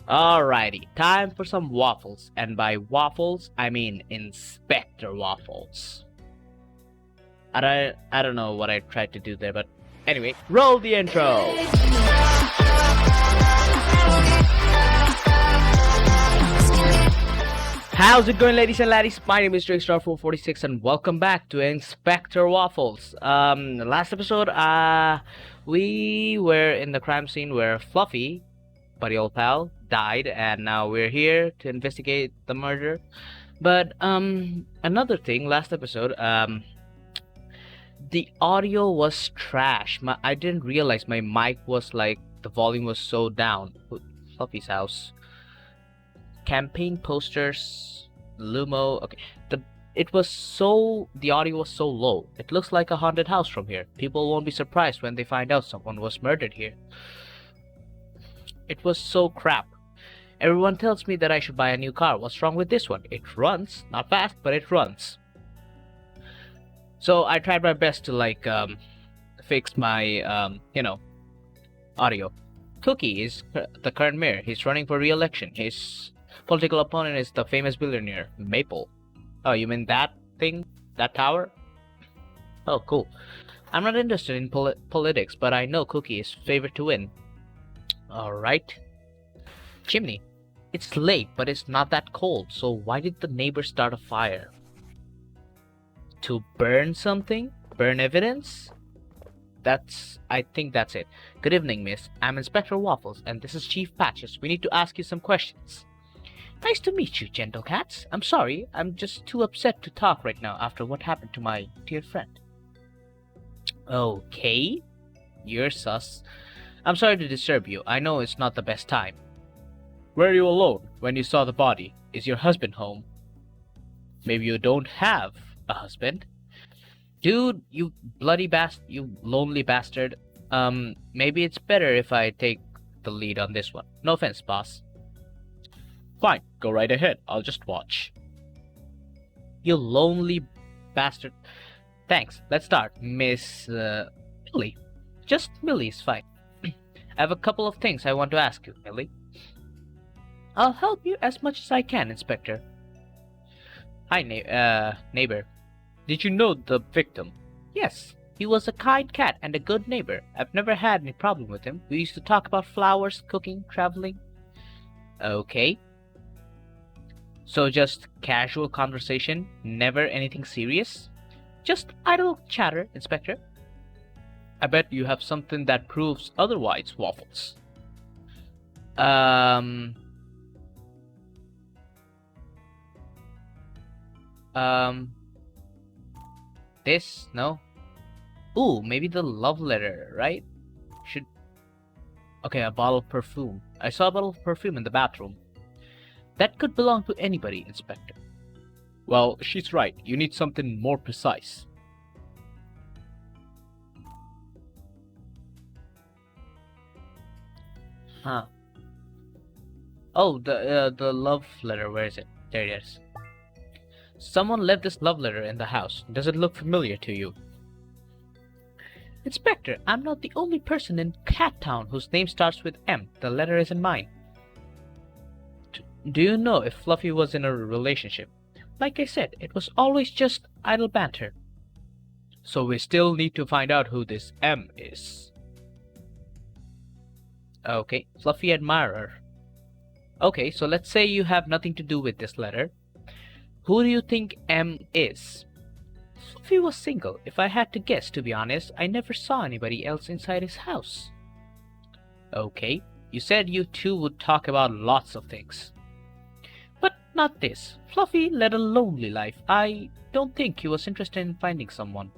Alrighty, time for some waffles, and by waffles, I mean Inspector Waffles. I don't know what I tried to do there, but anyway, roll the intro! How's it going, ladies and laddies? My name is Star446 and welcome back to Inspector Waffles. Last episode, we were in the crime scene where Fluffy, buddy old pal, died, and now we're here to investigate the murder. But another thing, last episode, the audio was trash. I didn't realize my mic was like the volume was so down. Fluffy's house, campaign posters, Lumo. Okay, the audio was so low. It looks like a haunted house from here. People won't be surprised when they find out someone was murdered here. It was so crap. Everyone tells me that I should buy a new car. What's wrong with this one? It runs, not fast, but it runs. So I tried my best to fix my audio. Cookie is the current mayor. He's running for re-election. His political opponent is the famous billionaire Maple. Oh, you mean that thing? That tower? Oh, cool. I'm not interested in politics, but I know Cookie is favored to win. Alright. Chimney. It's late, but it's not that cold, so why did the neighbor start a fire? To burn something? Burn evidence? I think that's it. Good evening, miss. I'm Inspector Waffles, and this is Chief Patches. We need to ask you some questions. Nice to meet you, gentle cats. I'm sorry, I'm just too upset to talk right now after what happened to my dear friend. Okay. You're sus. I'm sorry to disturb you. I know it's not the best time. Were you alone when you saw the body? Is your husband home? Maybe you don't have a husband. Dude, you you lonely bastard. Maybe it's better if I take the lead on this one. No offense, boss. Fine, go right ahead. I'll just watch. You lonely bastard. Thanks. Let's start, Miss Millie. Just Millie is fine. I have a couple of things I want to ask you, Millie. I'll help you as much as I can, Inspector. Hi, neighbor. Did you know the victim? Yes, he was a kind cat and a good neighbor. I've never had any problem with him. We used to talk about flowers, cooking, traveling. Okay. So just casual conversation, never anything serious? Just idle chatter, Inspector. I bet you have something that proves otherwise, Waffles. This? No? Ooh, maybe the love letter, right? Okay, a bottle of perfume. I saw a bottle of perfume in the bathroom. That could belong to anybody, Inspector. Well, she's right. You need something more precise. Huh. Oh, the love letter. Where is it? There it is. Someone left this love letter in the house. Does it look familiar to you? Inspector, I'm not the only person in Cat Town whose name starts with M. The letter isn't mine. Do you know if Fluffy was in a relationship? Like I said, it was always just idle banter. So we still need to find out who this M is. Okay, Fluffy admirer. Okay, so let's say you have nothing to do with this letter. Who do you think M is? Fluffy was single. If I had to guess, to be honest, I never saw anybody else inside his house. Okay, you said you two would talk about lots of things. But not this. Fluffy led a lonely life. I don't think he was interested in finding someone.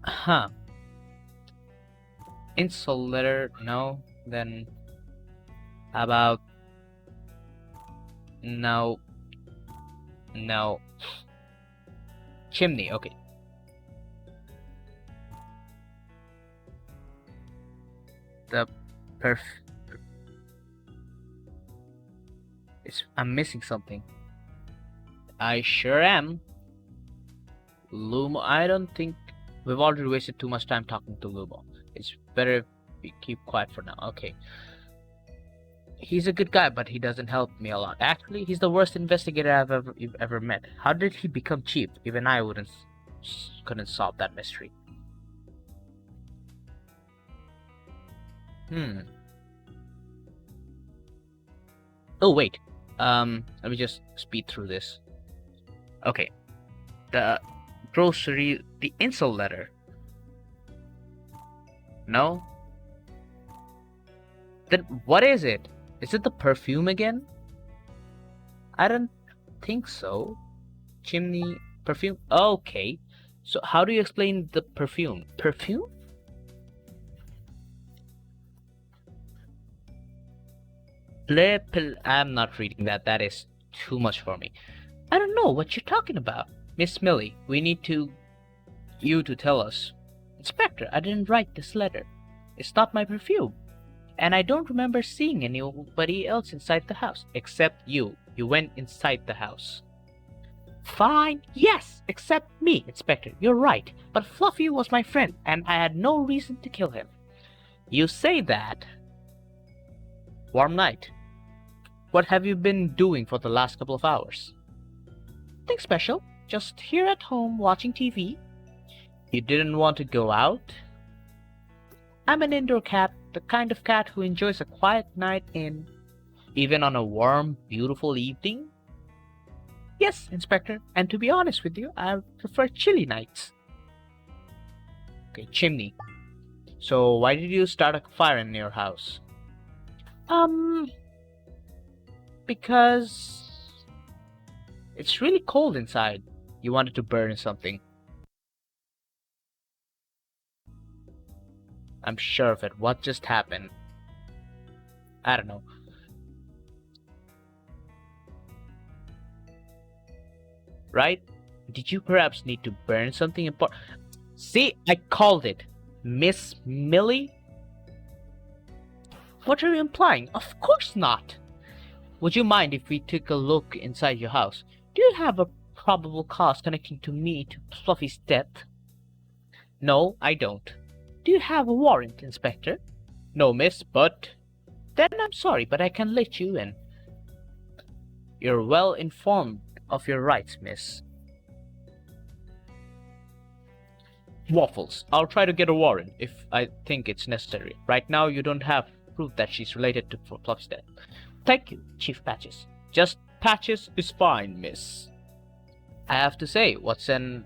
Huh. Insult letter, no. Then how about no. Chimney, okay. The I'm missing something. I sure am. Lumo, I don't think we've already wasted too much time talking to Lumo. It's better if we keep quiet for now. Okay. He's a good guy, but he doesn't help me a lot. Actually, he's the worst investigator you've ever met. How did he become chief? Even I couldn't solve that mystery. Hmm. Oh wait. Let me just speed through this. Okay. The the insult letter. No? Then what is it? Is it the perfume again? I don't think so. Chimney perfume? Okay. So how do you explain the perfume? Perfume? I'm not reading that. That is too much for me. I don't know what you're talking about. Miss Millie, we need you to tell us. Inspector, I didn't write this letter. It's not my perfume. And I don't remember seeing anybody else inside the house. Except you. You went inside the house. Fine. Yes, except me, Inspector. You're right. But Fluffy was my friend, and I had no reason to kill him. You say that. Warm night. What have you been doing for the last couple of hours? Nothing special. Just here at home watching TV. You didn't want to go out? I'm an indoor cat, the kind of cat who enjoys a quiet night in, even on a warm, beautiful evening. Yes, Inspector, and to be honest with you, I prefer chilly nights. Okay, chimney. So why did you start a fire in your house? Because it's really cold inside. You wanted to burn something. I'm sure of it. What just happened? I don't know. Right? Did you perhaps need to burn something important? See, I called it. Miss Millie? What are you implying? Of course not. Would you mind if we took a look inside your house? Do you have a probable cause connecting to me to Fluffy's death? No, I don't. Do you have a warrant, Inspector? No, miss, but... Then I'm sorry, but I can let you in. You're well informed of your rights, miss. Waffles, I'll try to get a warrant if I think it's necessary. Right now, you don't have proof that she's related to Fluffy's death. Thank you, Chief Patches. Just Patches is fine, miss. I have to say, what's an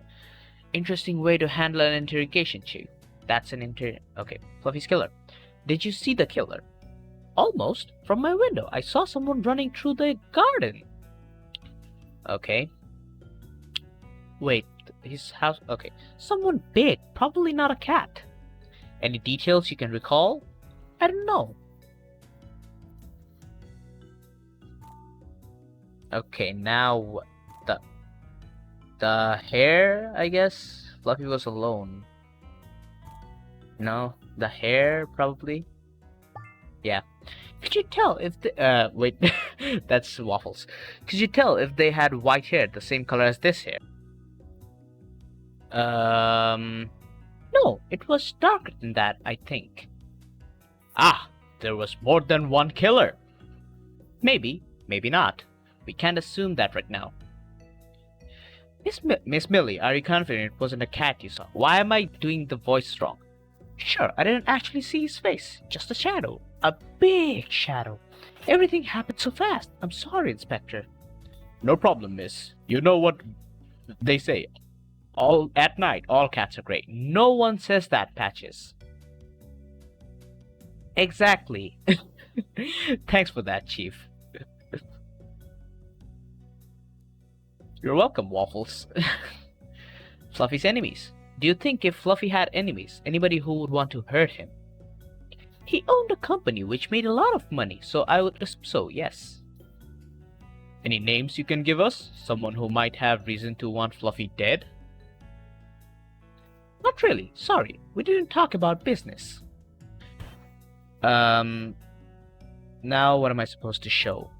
interesting way to handle an interrogation, Chief? That's an Okay, Fluffy's killer. Did you see the killer? Almost. From my window, I saw someone running through the garden. Okay. Wait, his house... Okay. Someone big, probably not a cat. Any details you can recall? I don't know. Okay, now... The hair, I guess? Fluffy was alone. No, the hair, probably. Yeah. Could you tell if the... wait, that's Waffles. Could you tell if they had white hair the same color as this hair? No, it was darker than that, I think. Ah, there was more than one killer. Maybe, maybe not. We can't assume that right now. Miss Millie, are you confident it wasn't a cat you saw? Why am I doing the voice wrong? Sure, I didn't actually see his face. Just a shadow. A big shadow. Everything happened so fast. I'm sorry, Inspector. No problem, miss. You know what they say. At night, all cats are great. No one says that, Patches. Exactly. Thanks for that, Chief. You're welcome, Waffles. Fluffy's enemies. Do you think if Fluffy had enemies, anybody who would want to hurt him? He owned a company which made a lot of money, so I would assume so, yes. Any names you can give us? Someone who might have reason to want Fluffy dead? Not really, sorry. We didn't talk about business. Now what am I supposed to show?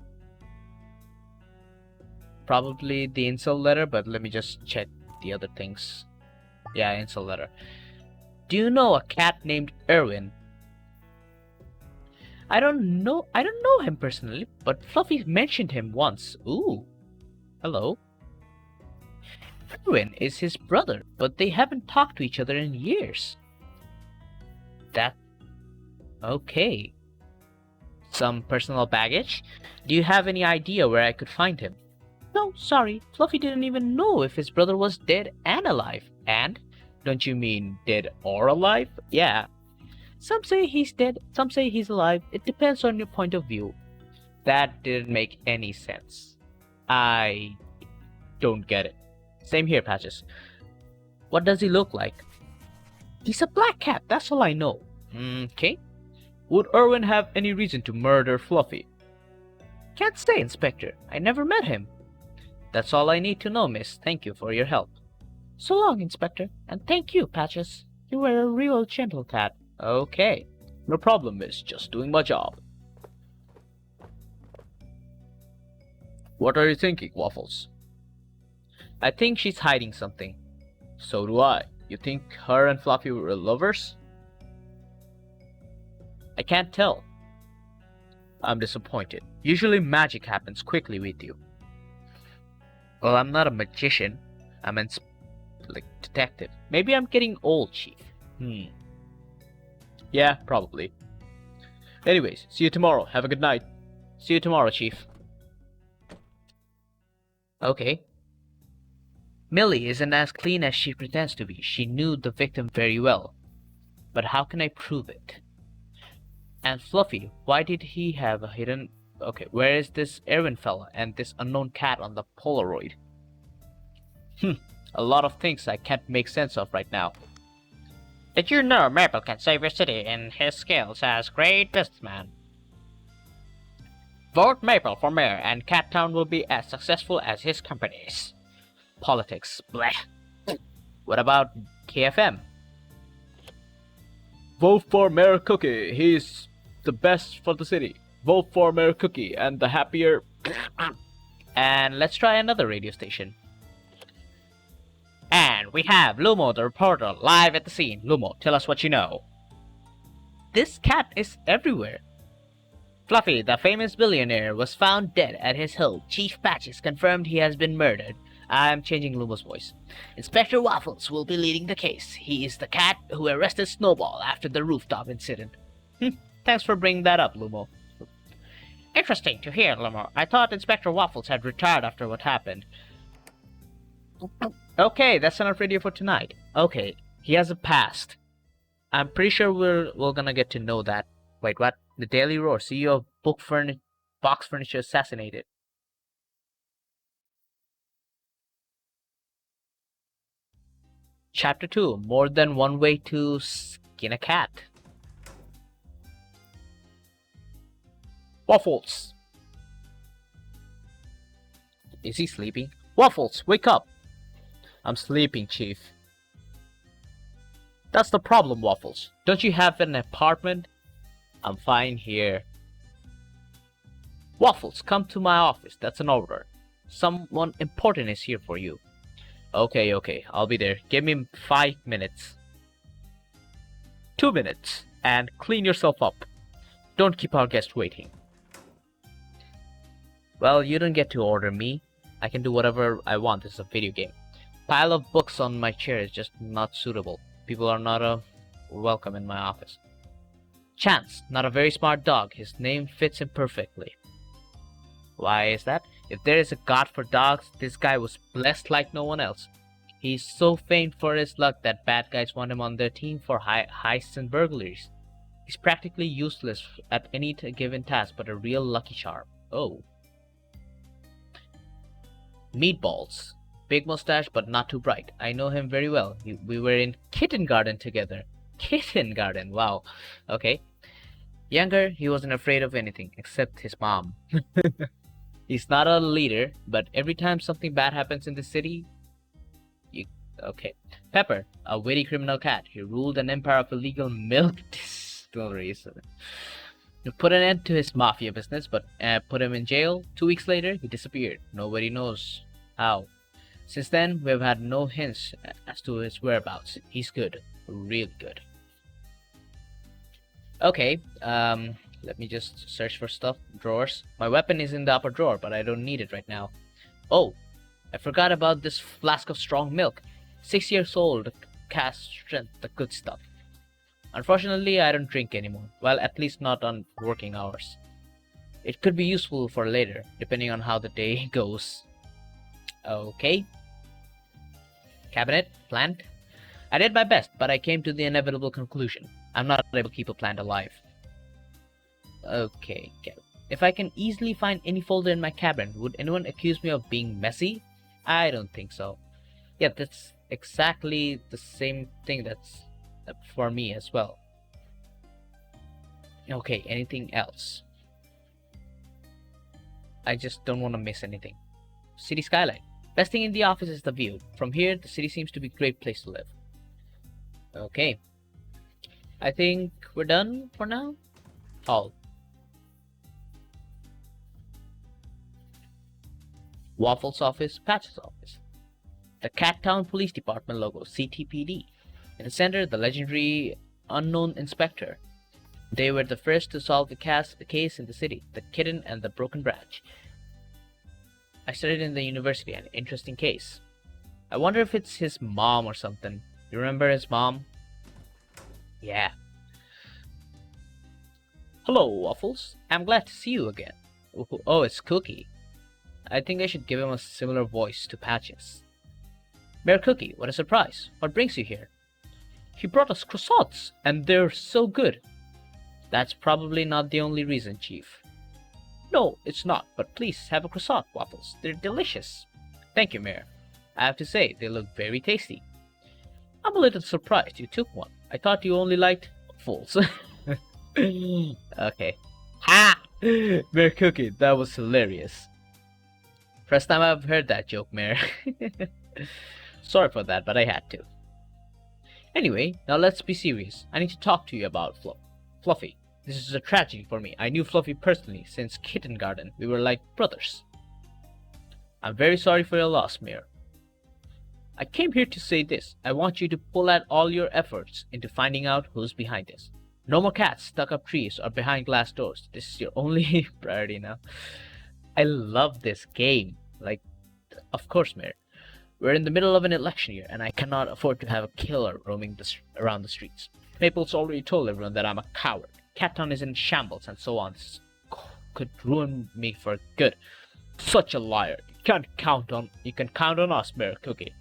Probably the insult letter, but let me just check the other things. Yeah, insult letter. Do you know a cat named Erwin? I don't know him personally, but Fluffy mentioned him once. Ooh, hello. Erwin is his brother, but they haven't talked to each other in years. That okay. Some personal baggage? Do you have any idea where I could find him? No, sorry. Fluffy didn't even know if his brother was dead and alive. And? Don't you mean dead or alive? Yeah. Some say he's dead, some say he's alive. It depends on your point of view. That didn't make any sense. I don't get it. Same here, Patches. What does he look like? He's a black cat, that's all I know. Okay. Would Erwin have any reason to murder Fluffy? Can't say, Inspector. I never met him. That's all I need to know, miss. Thank you for your help. So long, Inspector. And thank you, Patches. You were a real gentle cat. Okay. No problem, miss. Just doing my job. What are you thinking, Waffles? I think she's hiding something. So do I. You think her and Fluffy were lovers? I can't tell. I'm disappointed. Usually magic happens quickly with you. Well, I'm not a magician. I'm a detective. Maybe I'm getting old, Chief. Yeah, probably. Anyways, see you tomorrow. Have a good night. See you tomorrow, Chief. Okay. Millie isn't as clean as she pretends to be. She knew the victim very well. But how can I prove it? And Fluffy, why did he have a hidden... Okay, where is this Erwin fella and this unknown cat on the Polaroid? A lot of things I can't make sense of right now. Did you know Maple can save your city in his skills as great businessman? Vote Maple for mayor and Cat Town will be as successful as his companies. Politics, bleh. What about KFM? Vote for Mayor Cookie. He's the best for the city. Vote for Mayor Cookie and the happier... And let's try another radio station. And we have Lumo the reporter live at the scene. Lumo, tell us what you know. This cat is everywhere. Fluffy, the famous billionaire, was found dead at his home. Chief Patches confirmed he has been murdered. I'm changing Lumo's voice. Inspector Waffles will be leading the case. He is the cat who arrested Snowball after the rooftop incident. Thanks for bringing that up, Lumo. Interesting to hear, Lumo. I thought Inspector Waffles had retired after what happened. Okay, that's enough radio for tonight. Okay, he has a past. I'm pretty sure we're gonna get to know that. Wait, what? The Daily Roar, CEO of Box Furniture assassinated. Chapter 2, More Than One Way to Skin a Cat. Waffles! Is he sleeping? Waffles, wake up! I'm sleeping, Chief. That's the problem, Waffles. Don't you have an apartment? I'm fine here. Waffles, come to my office. That's an order. Someone important is here for you. Okay, I'll be there. Give me 5 minutes. 2 minutes. And clean yourself up. Don't keep our guest waiting. Well, you don't get to order me. I can do whatever I want. This is a video game. Pile of books on my chair is just not suitable. People are not welcome in my office. Chance, not a very smart dog. His name fits him perfectly. Why is that? If there is a god for dogs, this guy was blessed like no one else. He's so famed for his luck that bad guys want him on their team for heists and burglaries. He's practically useless at any given task, but a real lucky charm. Oh. Meatballs. Big mustache, but not too bright. I know him very well. We were in kindergarten together. Kindergarten, wow. Okay. Younger, he wasn't afraid of anything, except his mom. He's not a leader, but every time something bad happens in the city... Okay. Pepper, a witty criminal cat. He ruled an empire of illegal milk distilleries. You put an end to his mafia business, but put him in jail. 2 weeks later, he disappeared. Nobody knows how. Since then, we've had no hints as to his whereabouts. He's good. Really good. Okay, Let me just search for stuff. Drawers. My weapon is in the upper drawer, but I don't need it right now. Oh, I forgot about this flask of strong milk. 6 years old, cast strength, the good stuff. Unfortunately, I don't drink anymore. Well, at least not on working hours. It could be useful for later, depending on how the day goes. Okay. Cabinet, plant. I did my best, but I came to the inevitable conclusion. I'm not able to keep a plant alive. Okay. If I can easily find any folder in my cabinet, would anyone accuse me of being messy? I don't think so. Yeah, that's exactly the same thing that's for me as well. Okay, anything else? I just don't want to miss anything. City skyline. Best thing in the office is the view. From here, the city seems to be a great place to live. Okay. I think we're done for now. Hall. Waffles office, Patch's office. The Cat Town Police Department logo, CTPD. In the center, the legendary unknown inspector. They were the first to solve the case in the city, the kitten and the broken branch. I studied in the university, an interesting case. I wonder if it's his mom or something. You remember his mom? Yeah. Hello, Waffles. I'm glad to see you again. Oh, it's Cookie. I think I should give him a similar voice to Patches. Mayor Cookie, what a surprise. What brings you here? He brought us croissants, and they're so good. That's probably not the only reason, Chief. No, it's not, but please have a croissant, Waffles. They're delicious. Thank you, Mayor. I have to say, they look very tasty. I'm a little surprised you took one. I thought you only liked waffles. Okay. Ha! Mayor Cookie, that was hilarious. First time I've heard that joke, Mayor. Sorry for that, but I had to. Anyway, now let's be serious. I need to talk to you about Fluffy. This is a tragedy for me. I knew Fluffy personally since kindergarten. We were like brothers. I'm very sorry for your loss, Mayor. I came here to say this. I want you to pull out all your efforts into finding out who's behind this. No more cats stuck up trees or behind glass doors. This is your only priority now. I love this game. Like, of course, Mayor. We're in the middle of an election year, and I cannot afford to have a killer roaming around the streets. Maple's already told everyone that I'm a coward. Cattown is in shambles, and so on. This could ruin me for good. Such a liar. You can count on us, Mayor Cookie.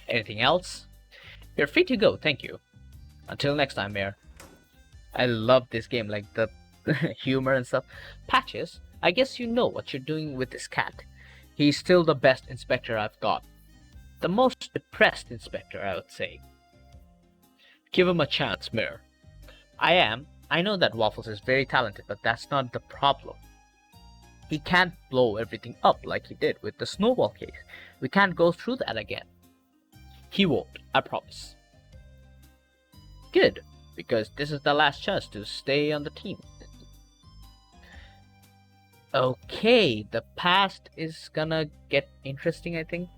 Anything else? You're free to go, thank you. Until next time, Mayor. I love this game, like the humor and stuff. Patches, I guess you know what you're doing with this cat. He's still the best inspector I've got. The most depressed inspector, I would say. Give him a chance, Mayor. I am. I know that Waffles is very talented, but that's not the problem. He can't blow everything up like he did with the snowball case. We can't go through that again. He won't, I promise. Good, because this is the last chance to stay on the team. Okay, the past is gonna get interesting, I think.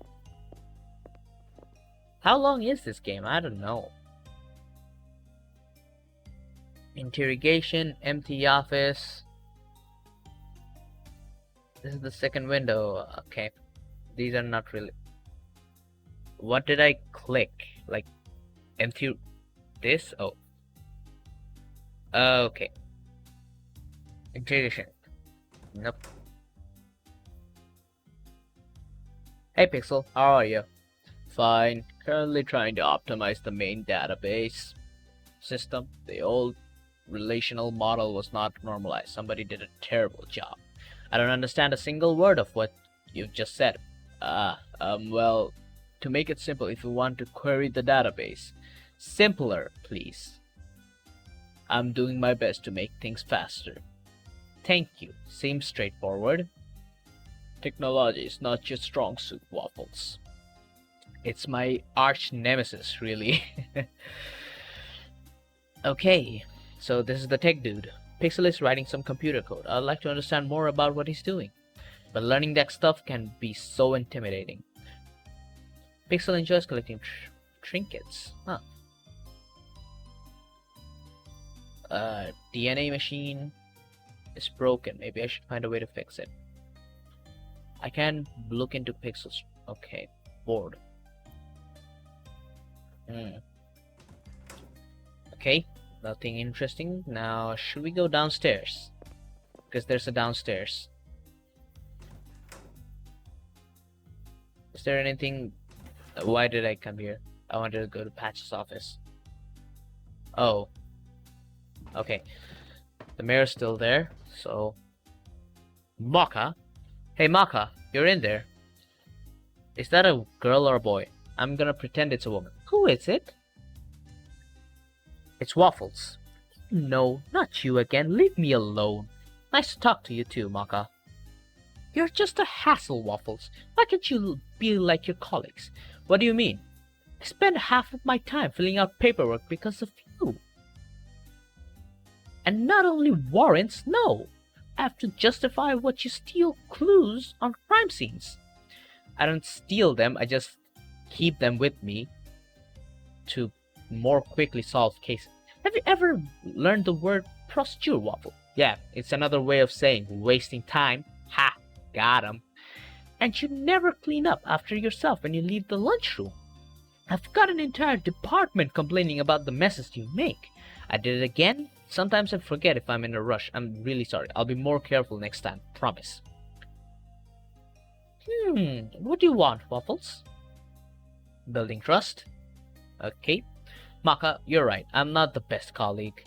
How long is this game? I don't know. Interrogation, empty office. This is the second window. Okay. These are not really... What did I click? Like, empty... This? Oh. Okay. Interrogation. Nope. Hey Pixel, how are you? Fine. Currently trying to optimize the main database system. The old relational model was not normalized. Somebody did a terrible job. I don't understand a single word of what you've just said. Well, to make it simple, if you want to query the database, simpler, please. I'm doing my best to make things faster. Thank you. Seems straightforward. Technology is not your strong suit, Waffles. It's my arch nemesis, really. Okay, so this is the tech dude. Pixel is writing some computer code. I'd like to understand more about what he's doing. But learning that stuff can be so intimidating. Pixel enjoys collecting trinkets. Huh. DNA machine. is broken. Maybe I should find a way to fix it. I can look into pixels. Okay, board. Okay, nothing interesting. Now, should we go downstairs? Because there's a downstairs. Is there anything? Why did I come here? I wanted to go to Patch's office. Oh. Okay. The mayor's still there, so... Maka? Hey Maka, you're in there. Is that a girl or a boy? I'm gonna pretend it's a woman. Who is it? It's Waffles. No, not you again. Leave me alone. Nice to talk to you too, Maka. You're just a hassle, Waffles. Why can't you be like your colleagues? What do you mean? I spend half of my time filling out paperwork because of you. And not only warrants, no. I have to justify what you steal clues on crime scenes. I don't steal them, I just keep them with me to more quickly solve cases. Have you ever learned the word procedure, Waffle? Yeah, it's another way of saying wasting time. Ha! Got 'em. And you never clean up after yourself when you leave the lunchroom. I've got an entire department complaining about the messes you make. I did it again. Sometimes I forget if I'm in a rush. I'm really sorry. I'll be more careful next time. Promise. What do you want, Waffles? Building trust? Okay. Maka, you're right. I'm not the best colleague.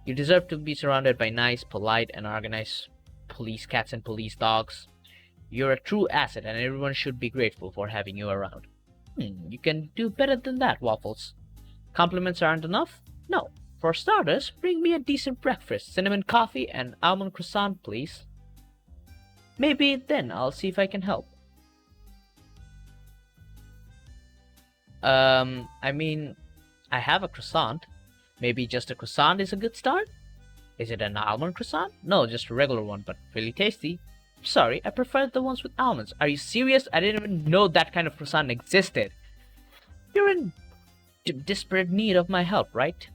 You deserve to be surrounded by nice, polite, and organized police cats and police dogs. You're a true asset, and everyone should be grateful for having you around. You can do better than that, Waffles. Compliments aren't enough? No. For starters, bring me a decent breakfast, cinnamon coffee, and almond croissant, please. Maybe then I'll see if I can help. I mean, I have a croissant. Maybe just a croissant is a good start? Is it an almond croissant? No, just a regular one, but really tasty. Sorry, I prefer the ones with almonds. Are you serious? I didn't even know that kind of croissant existed. You're in desperate need of my help, right?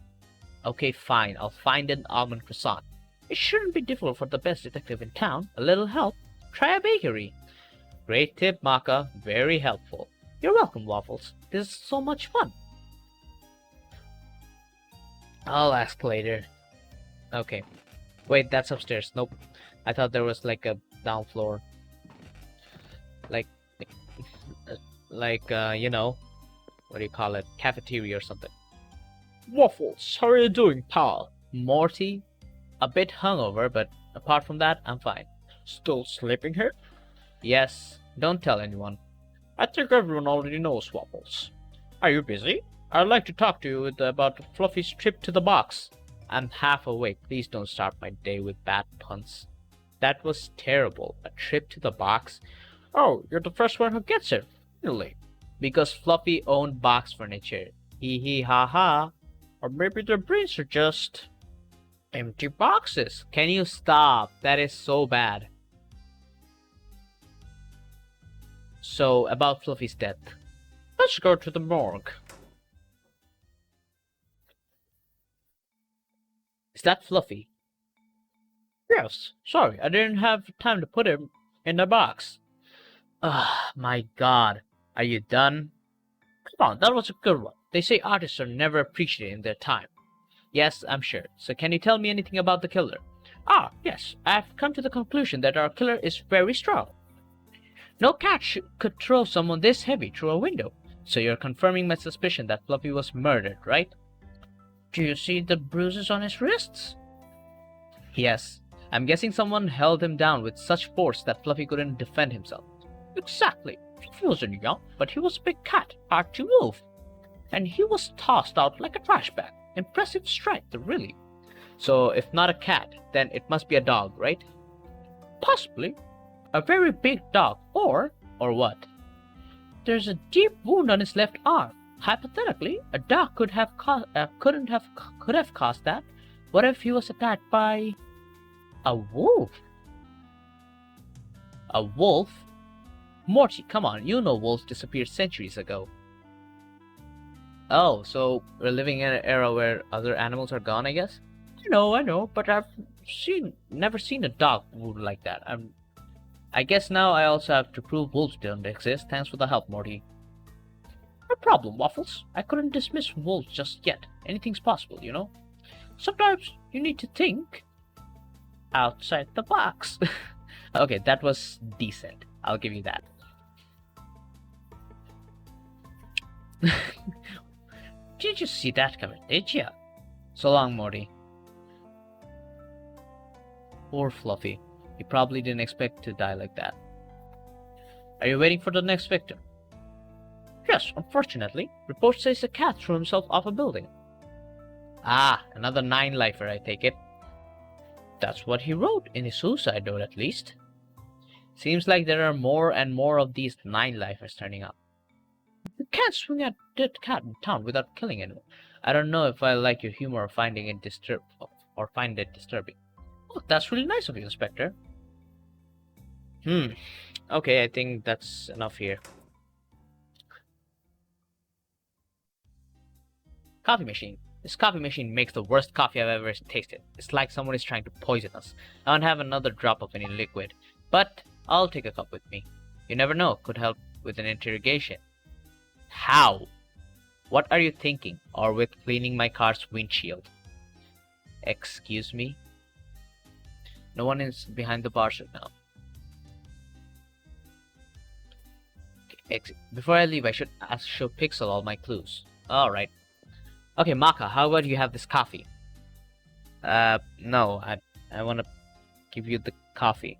Okay, fine. I'll find an almond croissant. It shouldn't be difficult for the best detective in town. A little help. Try a bakery. Great tip, Maka. Very helpful. You're welcome, Waffles. This is so much fun. I'll ask later. Okay. Wait, that's upstairs. Nope. I thought there was like a down floor. You know, what do you call it? Cafeteria or something. Waffles, how are you doing, pal? Morty? A bit hungover, but apart from that, I'm fine. Still sleeping here? Yes. Don't tell anyone. I think everyone already knows, Waffles. Are you busy? I'd like to talk to you about Fluffy's trip to the box. I'm half awake. Please don't start my day with bad puns. That was terrible. A trip to the box? Oh, you're the first one who gets it. Really? Because Fluffy owned box furniture. Hee hee ha ha. Or maybe their brains are just empty boxes. Can you stop? That is so bad. So, about Fluffy's death. Let's go to the morgue. Is that Fluffy? Yes. Sorry, I didn't have time to put him in the box. Ah, my god. Are you done? Come on, that was a good one. They say artists are never appreciated in their time. Yes, I'm sure. So can you tell me anything about the killer? Ah, yes. I've come to the conclusion that our killer is very strong. No cat could throw someone this heavy through a window. So you're confirming my suspicion that Fluffy was murdered, right? Do you see the bruises on his wrists? Yes. I'm guessing someone held him down with such force that Fluffy couldn't defend himself. Exactly. Fluffy wasn't young, but he was a big cat, hard to move. And he was tossed out like a trash bag. Impressive strength, really. So, if not a cat, then it must be a dog, right? Possibly. A very big dog, or what? There's a deep wound on his left arm. Hypothetically, a dog could have caused that. What if he was attacked by a wolf? A wolf? Morty, come on, you know wolves disappeared centuries ago. Oh, so we're living in an era where other animals are gone, I guess? I know, but I've never seen a dog wound like that. I guess now I also have to prove wolves don't exist. Thanks for the help, Morty. No problem, Waffles. I couldn't dismiss wolves just yet. Anything's possible, you know? Sometimes you need to think outside the box. Okay, that was decent. I'll give you that. Did you see that coming, did ya? So long, Morty. Poor Fluffy. He probably didn't expect to die like that. Are you waiting for the next victim? Yes, unfortunately. Report says the cat threw himself off a building. Ah, another 9-lifer, I take it. That's what he wrote in his suicide note, at least. Seems like there are more and more of these 9-lifers turning up. You can't swing at dead cat in town without killing anyone. I don't know if I like your humor or find it disturbing. Oh, that's really nice of you, Inspector. Okay, I think that's enough here. Coffee machine. This coffee machine makes the worst coffee I've ever tasted. It's like someone is trying to poison us. I don't have another drop of any liquid, but I'll take a cup with me. You never know, could help with an interrogation. How? What are you thinking? Or with cleaning my car's windshield? Excuse me? No one is behind the bar right now. Before I leave, I should show Pixel all my clues. Alright. Okay, Maka, how about you have this coffee? No, I want to give you the coffee.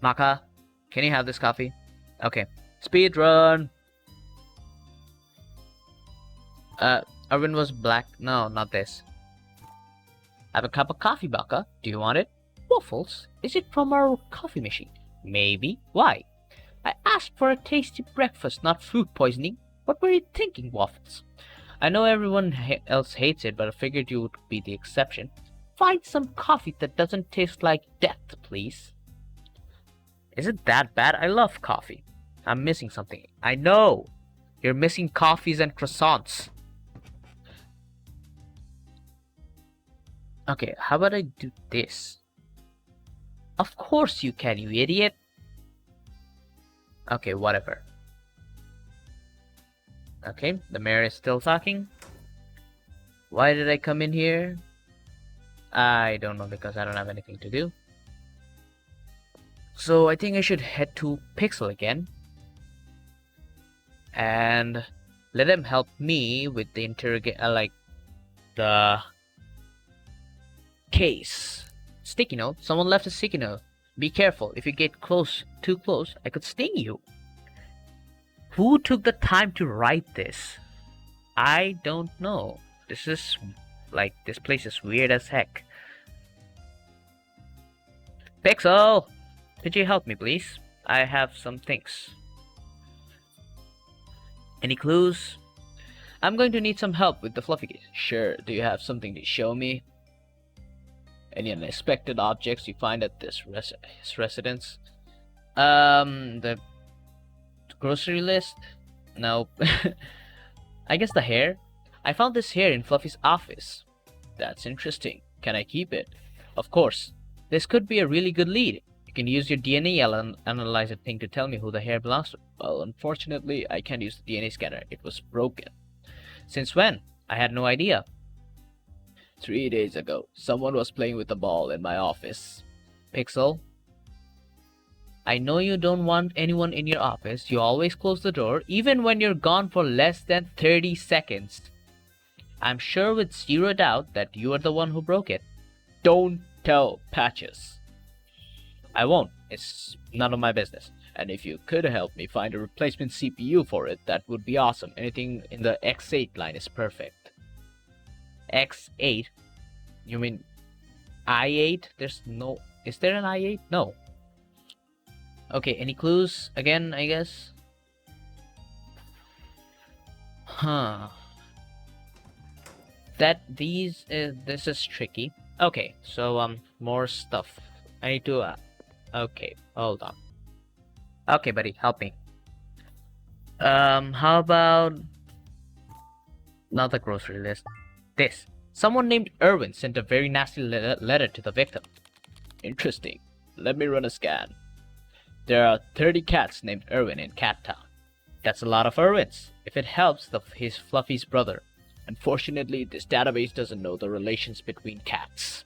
Maka, can you have this coffee? Okay. Speed run. Irwin was black. No, not this. Have a cup of coffee, Maka. Do you want it? Waffles? Is it from our coffee machine? Maybe. Why? I asked for a tasty breakfast, not food poisoning. What were you thinking, Waffles? I know everyone else hates it, but I figured you would be the exception. Find some coffee that doesn't taste like death, please. Is it that bad? I love coffee. I'm missing something. I know! You're missing coffees and croissants. Okay, how about I do this? Of course you can, you idiot! Okay, whatever. Okay, the mayor is still talking. Why did I come in here? I don't know, because I don't have anything to do. So I think I should head to Pixel again. And let him help me with the the case. Sticky note. Someone left a sticky note. Be careful. If you get too close, I could sting you. Who took the time to write this? I don't know. This place is weird as heck. Pixel! Could you help me, please? I have some things. Any clues? I'm going to need some help with the fluffy case. Sure. Do you have something to show me? Any unexpected objects you find at this residence? The grocery list? No. I guess the hair? I found this hair in Fluffy's office. That's interesting. Can I keep it? Of course. This could be a really good lead. You can use your DNA analyzer thing to tell me who the hair belongs to. Well, unfortunately, I can't use the DNA scanner. It was broken. Since when? I had no idea. 3 days ago, someone was playing with a ball in my office. Pixel? I know you don't want anyone in your office. You always close the door, even when you're gone for less than 30 seconds. I'm sure with zero doubt that you are the one who broke it. Don't tell Patches. I won't. It's none of my business. And if you could help me find a replacement CPU for it, that would be awesome. Anything in the X8 line is perfect. X8? You mean i8? Is there an i8? No. Okay, any clues? Again, I guess? Huh. This is tricky. Okay, so, more stuff. I need to, okay, hold on. Okay, buddy, help me. How about not the grocery list? This. Someone named Irwin sent a very nasty letter to the victim. Interesting. Let me run a scan. There are 30 cats named Irwin in Cat Town. That's a lot of Irwins. If it helps, he's Fluffy's brother. Unfortunately, this database doesn't know the relations between cats.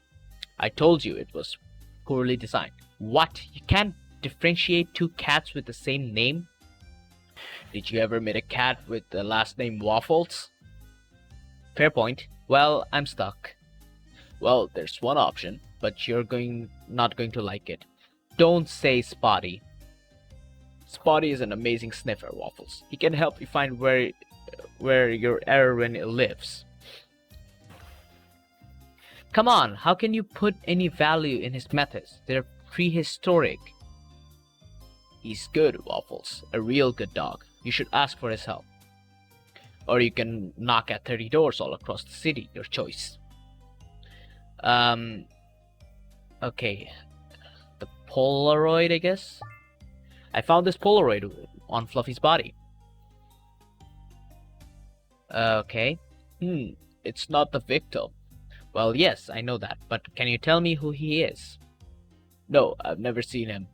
I told you it was poorly designed. What? You can't differentiate two cats with the same name? Did you ever meet a cat with the last name Waffles? Fair point. Well, I'm stuck. Well, there's one option, but you're not going to like it. Don't say Spotty. Spotty is an amazing sniffer, Waffles. He can help you find where your Erwin lives. Come on, how can you put any value in his methods? They're prehistoric. He's good, Waffles. A real good dog. You should ask for his help. Or you can knock at 30 doors all across the city. Your choice. Okay. The Polaroid, I guess? I found this Polaroid on Fluffy's body. Okay. It's not the victim. Well, yes, I know that, but can you tell me who he is? No, I've never seen him.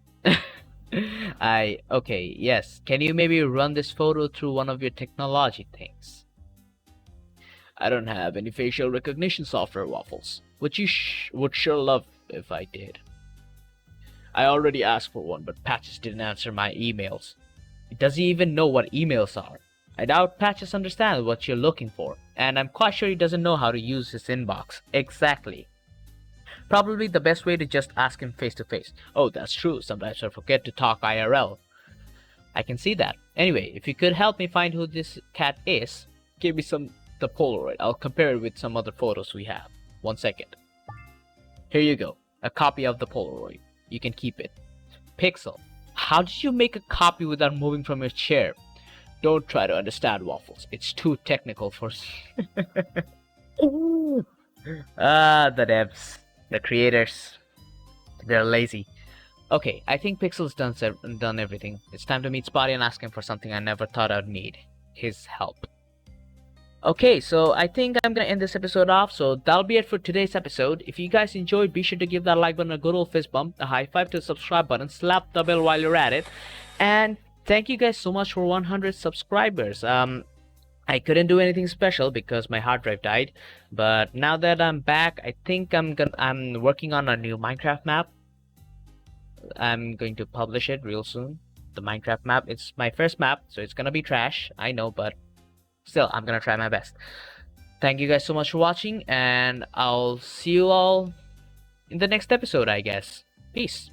Okay, yes. Can you maybe run this photo through one of your technology things? I don't have any facial recognition software, Waffles, which you would sure love if I did. I already asked for one, but Patches didn't answer my emails. Does he even know what emails are? I doubt Patches understands what you're looking for, and I'm quite sure he doesn't know how to use his inbox. Exactly. Probably the best way to just ask him face to face. Oh, that's true. Sometimes I forget to talk IRL. I can see that. Anyway, if you could help me find who this cat is, give me the Polaroid. I'll compare it with some other photos we have. 1 second. Here you go. A copy of the Polaroid. You can keep it. Pixel. How did you make a copy without moving from your chair? Don't try to understand, Waffles. It's too technical for... the devs. The creators. They're lazy. Okay, I think Pixel's done everything. It's time to meet Spotty and ask him for something I never thought I'd need. His help. Okay, so I think I'm gonna end this episode off, so that'll be it for today's episode. If you guys enjoyed, be sure to give that like button a good old fist bump, a high five to the subscribe button, slap the bell while you're at it, and thank you guys so much for 100 subscribers. I couldn't do anything special because my hard drive died, but now that I'm back, I think I'm working on a new Minecraft map. I'm going to publish it real soon. The Minecraft map, it's my first map, so it's gonna be trash, I know, but still, I'm gonna try my best. Thank you guys so much for watching, and I'll see you all in the next episode, I guess. Peace.